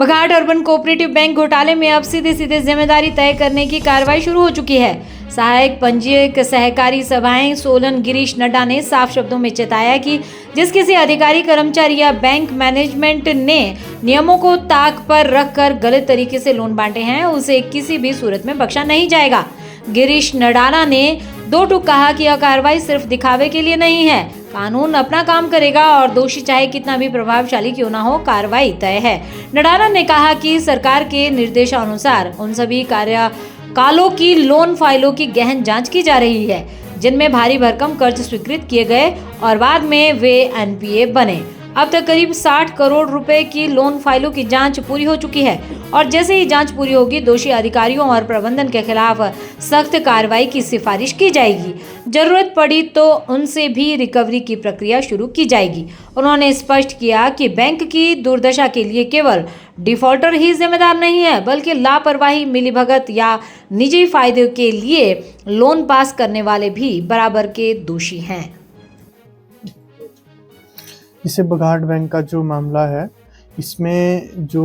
बघाट urban cooperative bank घोटाले में अब सीधे सीधे जिम्मेदारी तय करने की कार्रवाई शुरू हो चुकी है। सहायक पंजीयक सहकारी सभाएं सोलन गिरीश नड्डा ने साफ शब्दों में चेताया कि जिस किसी अधिकारी, कर्मचारी या बैंक मैनेजमेंट ने नियमों को ताक पर रखकर गलत तरीके से लोन बांटे हैं, उसे किसी भी सूरत में बख्शा नहीं जाएगा। गिरीश नडाला ने दो टूक कहा कि यह कार्रवाई सिर्फ दिखावे के लिए नहीं है, कानून अपना काम करेगा और दोषी चाहे कितना भी प्रभावशाली क्यों ना हो, कार्रवाई तय है। नडाला ने कहा कि सरकार के निर्देशानुसार उन सभी कार्यकालों की लोन फाइलों की गहन जांच की जा रही है जिनमें भारी भरकम कर्ज स्वीकृत किए गए और बाद में वे एनपीए बने। अब तक करीब 60 करोड़ रुपए की लोन फाइलों की जांच पूरी हो चुकी है और जैसे ही जांच पूरी होगी, दोषी अधिकारियों और प्रबंधन के खिलाफ सख्त कार्रवाई की सिफारिश की जाएगी। जरूरत पड़ी तो उनसे भी रिकवरी की प्रक्रिया शुरू की जाएगी। उन्होंने स्पष्ट किया कि बैंक की दुर्दशा के लिए केवल डिफॉल्टर ही जिम्मेदार नहीं है, बल्कि लापरवाही, मिलीभगत या निजी फायदे के लिए लोन पास करने वाले भी बराबर के दोषी हैं। जैसे बघाट बैंक का जो मामला है, इसमें जो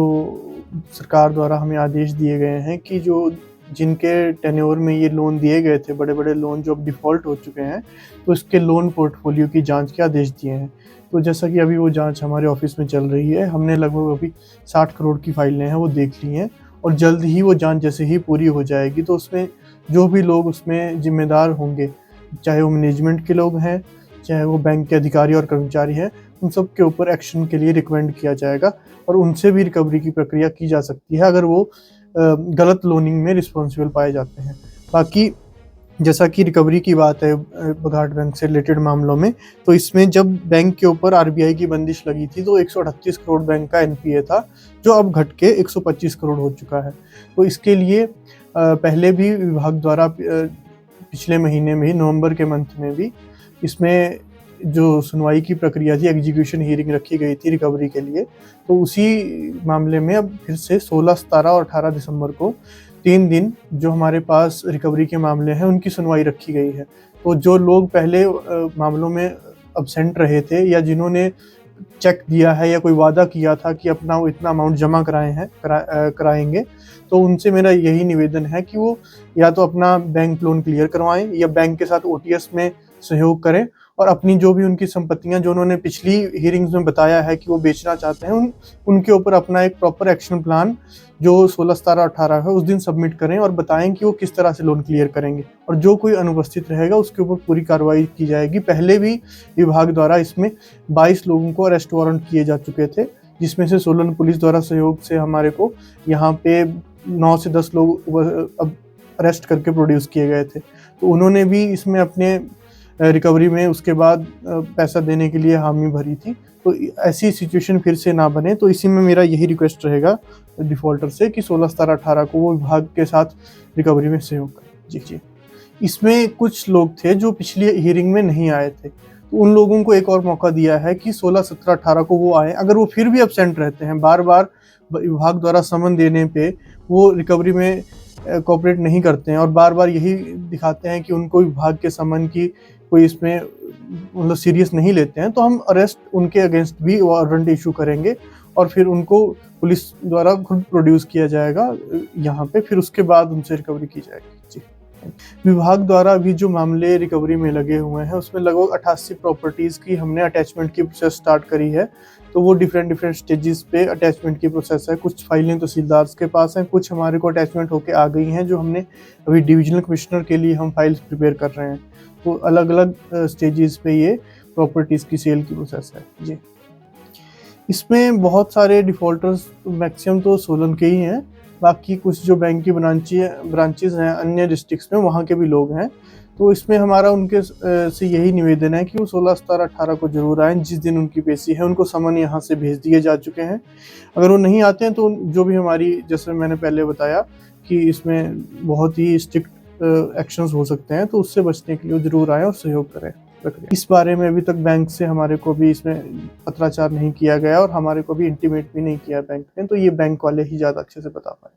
सरकार द्वारा हमें आदेश दिए गए हैं कि जो जिनके टेन्योर में ये लोन दिए गए थे, बड़े बड़े लोन जो अब डिफ़ॉल्ट हो चुके हैं, तो इसके लोन पोर्टफोलियो की जांच के आदेश दिए हैं। तो जैसा कि अभी वो जांच हमारे ऑफिस में चल रही है, हमने लगभग अभी 60 करोड़ की फाइलें हैं वो देख ली हैं और जल्द ही वो जांच जैसे ही पूरी हो जाएगी तो उसमें जो भी लोग उसमें जिम्मेदार होंगे, चाहे वो मैनेजमेंट के लोग हैं, चाहे वो बैंक के अधिकारी और कर्मचारी हैं, उन सब के ऊपर एक्शन के लिए रिकमेंड किया जाएगा और उनसे भी रिकवरी की प्रक्रिया की जा सकती है अगर वो गलत लोनिंग में रिस्पॉन्सिबल पाए जाते हैं। बाकी जैसा कि रिकवरी की बात है बघाट बैंक से रिलेटेड मामलों में, तो इसमें जब बैंक के ऊपर आरबीआई की बंदिश लगी थी तो 138 करोड़ बैंक का एनपीए था, जो अब घट के 125 करोड़ हो चुका है। तो इसके लिए पहले भी विभाग द्वारा पिछले महीने में ही, नवंबर के मंथ में भी, इसमें जो सुनवाई की प्रक्रिया थी, एग्जीक्यूशन हियरिंग रखी गई थी रिकवरी के लिए। तो उसी मामले में अब फिर से 16, 17 और 18 दिसंबर को 3 दिन जो हमारे पास रिकवरी के मामले हैं उनकी सुनवाई रखी गई है। तो जो लोग पहले मामलों में अब्सेंट रहे थे या जिन्होंने चेक दिया है या कोई वादा किया था कि अपना वो इतना अमाउंट जमा कराएंगे, तो उनसे मेरा यही निवेदन है कि वो या तो अपना बैंक लोन क्लियर करवाएं या बैंक के साथ ओटीएस में सहयोग करें और अपनी जो भी उनकी संपत्तियां जो उन्होंने पिछली हियरिंग्स में बताया है कि वो बेचना चाहते हैं, उनके ऊपर अपना एक प्रॉपर एक्शन प्लान जो 16, 17, 18 है उस दिन सबमिट करें और बताएं कि वो किस तरह से लोन क्लियर करेंगे और जो कोई अनुपस्थित रहेगा उसके ऊपर पूरी कार्रवाई की जाएगी। पहले भी विभाग द्वारा इसमें 22 लोगों को अरेस्ट वारंट किए जा चुके थे, जिसमें से सोलन पुलिस द्वारा सहयोग से हमारे को यहाँ पे 9 से 10 लोग अब अरेस्ट करके प्रोड्यूस किए गए थे। तो उन्होंने भी इसमें अपने रिकवरी में उसके बाद पैसा देने के लिए हामी भरी थी। तो ऐसी सिचुएशन फिर से ना बने, तो इसी में मेरा यही रिक्वेस्ट रहेगा डिफ़ॉल्टर से कि 16, 17, 18 को वो विभाग के साथ रिकवरी में सहयोग करें। जी। इसमें कुछ लोग थे जो पिछली हियरिंग में नहीं आए थे, तो उन लोगों को एक और मौका दिया है कि 16, 17, 18 को वो आए। अगर वो फिर भी एब्सेंट रहते हैं, बार बार विभाग द्वारा समन देने पे वो रिकवरी में कोऑपरेट नहीं करते हैं और बार बार यही दिखाते हैं कि उनको विभाग के समन की कोई इसमें मतलब सीरियस नहीं लेते हैं, तो हम अरेस्ट उनके अगेंस्ट भी वारंट इशू करेंगे और फिर उनको पुलिस द्वारा खुद प्रोड्यूस किया जाएगा यहाँ पे, फिर उसके बाद उनसे रिकवरी की जाएगी। जी। विभाग द्वारा भी जो मामले रिकवरी में लगे हुए हैं उसमें लगभग 88 प्रॉपर्टीज़ की हमने अटैचमेंट की प्रोसेस स्टार्ट करी है। तो वो डिफरेंट स्टेजेस पे अटैचमेंट की प्रोसेस है। कुछ फाइलें तहसीलदार के पास हैं, कुछ हमारे को अटैचमेंट होके आ गई हैं जो हमने अभी डिविजनल कमिश्नर के लिए हम फाइल्स प्रिपेयर कर रहे हैं। तो अलग अलग स्टेजेस पे ये प्रॉपर्टीज़ की सेल की प्रोसेस है। जी। इसमें बहुत सारे डिफ़ॉल्टर्स मैक्सिमम तो सोलन के ही हैं, बाकी कुछ जो बैंक की ब्रांचेस हैं अन्य डिस्ट्रिक्ट्स में, वहाँ के भी लोग हैं। तो इसमें हमारा उनके से यही निवेदन है कि वो 16, 17, 18 को ज़रूर आएँ। जिस दिन उनकी पेशी है उनको समन यहाँ से भेज दिए जा चुके हैं। अगर वो नहीं आते हैं तो जो भी हमारी, जैसे मैंने पहले बताया कि इसमें बहुत ही स्ट्रिक्ट एक्शंस हो सकते हैं, तो उससे बचने के लिए ज़रूर आएँ और सहयोग करें प्रक्रिया। इस बारे में अभी तक बैंक से हमारे को भी इसमें पत्राचार नहीं किया गया और हमारे को भी इंटीमेट भी नहीं किया बैंक ने, तो ये बैंक वाले ही ज़्यादा अच्छे से बता पाए।